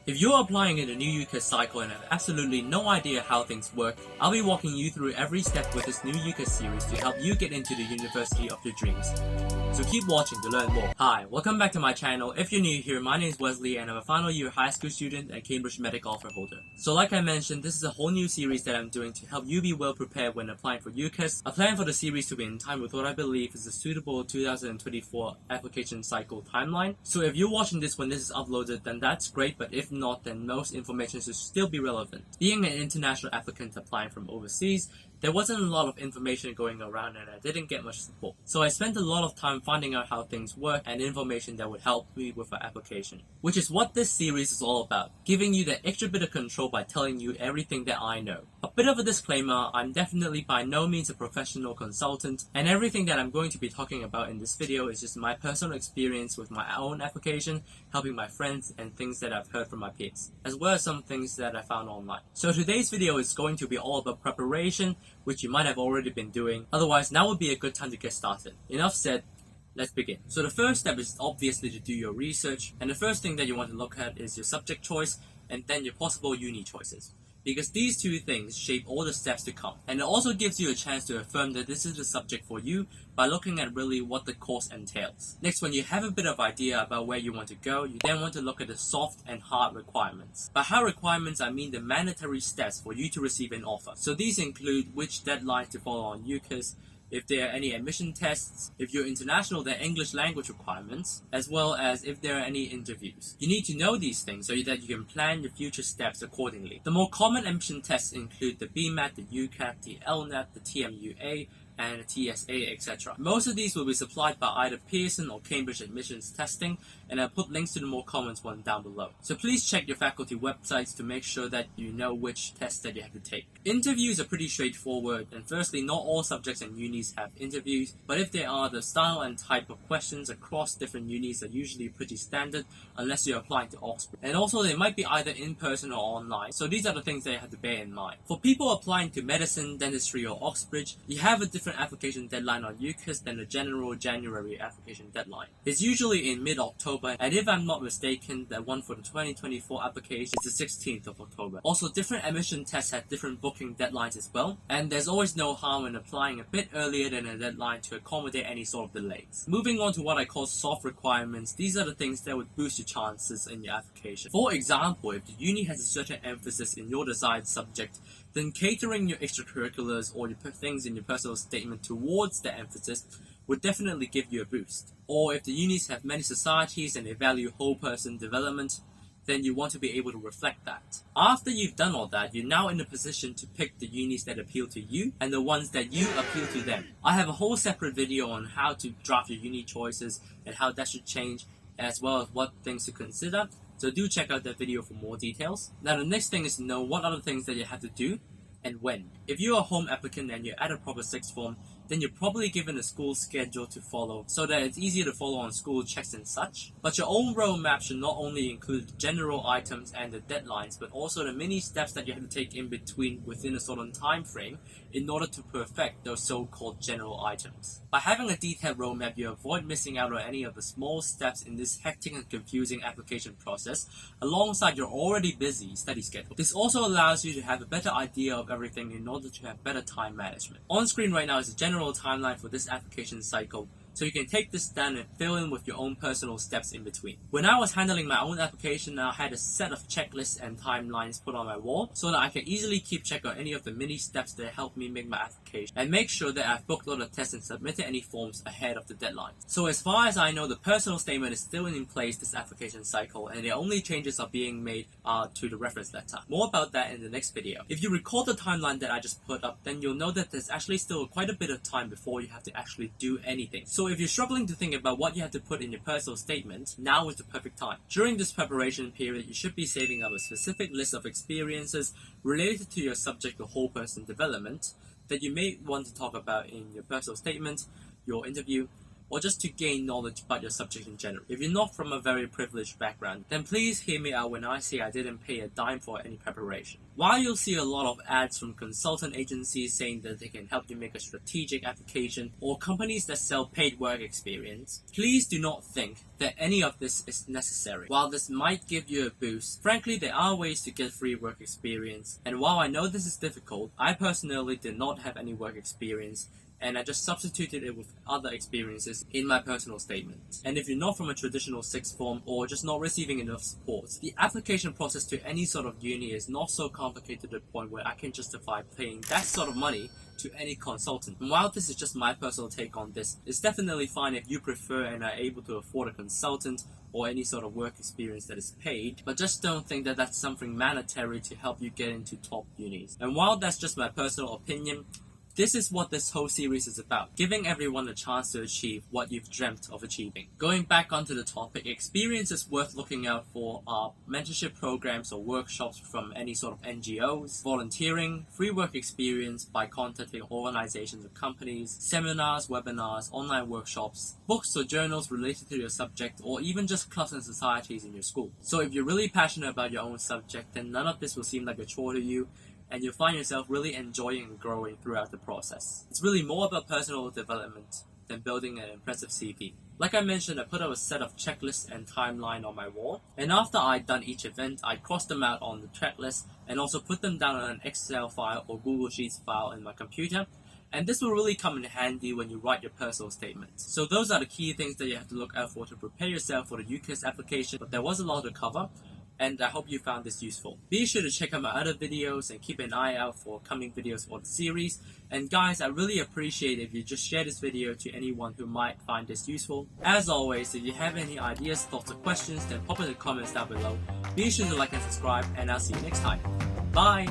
If you're applying in the new UCAS cycle and have absolutely no idea how things work, I'll be walking you through every step with this new UCAS series to help you get into the university of your dreams. So keep watching to learn more. Hi, welcome back to my channel. If you're new here, my name is Wesley and I'm a final year high school student and Cambridge Medic offer holder. So like I mentioned, this is a whole new series that I'm doing to help you be well prepared when applying for UCAS. I plan for the series to be in time with what I believe is a suitable 2024 application cycle timeline. So if you're watching this when this is uploaded, then that's great, but if not, then most information should still be relevant. Being an international applicant applying from overseas, there wasn't a lot of information going around and I didn't get much support. So I spent a lot of time finding out how things work and information that would help me with our application. Which is what this series is all about, giving you that extra bit of control by telling you everything that I know. A bit of a disclaimer, I'm definitely by no means a professional consultant, and everything that I'm going to be talking about in this video is just my personal experience with my own application, helping my friends, and things that I've heard from my peers, as well as some things that I found online. So today's video is going to be all about preparation, which you might have already been doing. Otherwise, now would be a good time to get started. Enough said, let's begin. So the first step is obviously to do your research, and the first thing that you want to look at is your subject choice and then your possible uni choices. Because these two things shape all the steps to come. And it also gives you a chance to affirm that this is the subject for you by looking at really what the course entails. Next, when you have a bit of idea about where you want to go, you then want to look at the soft and hard requirements. By hard requirements, I mean the mandatory steps for you to receive an offer. So these include which deadlines to follow on UCAS, if there are any admission tests, if you're international, there are English language requirements, as well as if there are any interviews. You need to know these things so that you can plan your future steps accordingly. The more common admission tests include the BMAT, the UCAT, the LNAT, the TMUA, and TSA, etc. Most of these will be supplied by either Pearson or Cambridge admissions testing, and I'll put links to the more common ones down below. So please check your faculty websites to make sure that you know which test that you have to take. Interviews are pretty straightforward, and firstly, not all subjects and unis have interviews, but if there are, the style and type of questions across different unis are usually pretty standard unless you're applying to Oxford. And also they might be either in person or online, so these are the things that you have to bear in mind. For people applying to medicine, dentistry or Oxbridge, you have a different application deadline on UCAS than the general January application deadline. It's usually in mid-October, and if I'm not mistaken, the one for the 2024 application is the 16th of October. Also, different admission tests have different booking deadlines as well, and there's always no harm in applying a bit earlier than a deadline to accommodate any sort of delays. Moving on to what I call soft requirements, these are the things that would boost your chances in your application. For example, if the uni has a certain emphasis in your desired subject, then catering your extracurriculars or your things in your personal statement towards the emphasis would definitely give you a boost. Or if the unis have many societies and they value whole person development, then you want to be able to reflect that. After you've done all that, you're now in a position to pick the unis that appeal to you and the ones that you appeal to them. I have a whole separate video on how to draft your uni choices and how that should change, as well as what things to consider. So do check out that video for more details. Now the next thing is to know what other things that you have to do and when. If you're a home applicant and you're at a proper sixth form, then you're probably given a school schedule to follow so that it's easier to follow on school checks and such. But your own roadmap should not only include the general items and the deadlines, but also the mini steps that you have to take in between within a certain time frame in order to perfect those so-called general items. By having a detailed roadmap, you avoid missing out on any of the small steps in this hectic and confusing application process alongside your already busy study schedule. This also allows you to have a better idea of everything in order to have better time management. On screen right now is a general timeline for this application cycle, so you can take this down and fill in with your own personal steps in between. When I was handling my own application, I had a set of checklists and timelines put on my wall so that I can easily keep track of any of the mini steps that help me make my application and make sure that I've booked all the tests and submitted any forms ahead of the deadline. So as far as I know, the personal statement is still in place this application cycle, and the only changes are being made to the reference letter. More about that in the next video. If you recall the timeline that I just put up, then you'll know that there's actually still quite a bit of time before you have to actually do anything. So if you're struggling to think about what you have to put in your personal statement, now is the perfect time. During this preparation period, you should be saving up a specific list of experiences related to your subject or whole person development that you may want to talk about in your personal statement, your interview, or just to gain knowledge about your subject in general. If you're not from a very privileged background, then please hear me out when I say I didn't pay a dime for any preparation. While you'll see a lot of ads from consultant agencies saying that they can help you make a strategic application, or companies that sell paid work experience, please do not think that any of this is necessary. While this might give you a boost, frankly there are ways to get free work experience, and while I know this is difficult, I personally did not have any work experience, and I just substituted it with other experiences in my personal statement. And if you're not from a traditional sixth form or just not receiving enough support, the application process to any sort of uni is not so complicated to the point where I can justify paying that sort of money to any consultant. And while this is just my personal take on this, it's definitely fine if you prefer and are able to afford a consultant or any sort of work experience that is paid, but just don't think that that's something mandatory to help you get into top unis. And while that's just my personal opinion, this is what this whole series is about, giving everyone a chance to achieve what you've dreamt of achieving. Going back onto the topic, experiences worth looking out for are mentorship programs or workshops from any sort of NGOs, volunteering, free work experience by contacting organizations or companies, seminars, webinars, online workshops, books or journals related to your subject, or even just clubs and societies in your school. So if you're really passionate about your own subject, then none of this will seem like a chore to you, and you'll find yourself really enjoying and growing throughout the process. It's really more about personal development than building an impressive CV. Like I mentioned, I put out a set of checklists and timeline on my wall, and after I'd done each event, I crossed them out on the checklist and also put them down on an Excel file or Google Sheets file in my computer, and this will really come in handy when you write your personal statements. So those are the key things that you have to look out for to prepare yourself for the UCAS application, but there was a lot to cover, and I hope you found this useful. Be sure to check out my other videos and keep an eye out for coming videos for the series. And guys, I really appreciate if you just share this video to anyone who might find this useful. As always, if you have any ideas, thoughts or questions, then pop in the comments down below. Be sure to like and subscribe, and I'll see you next time. Bye!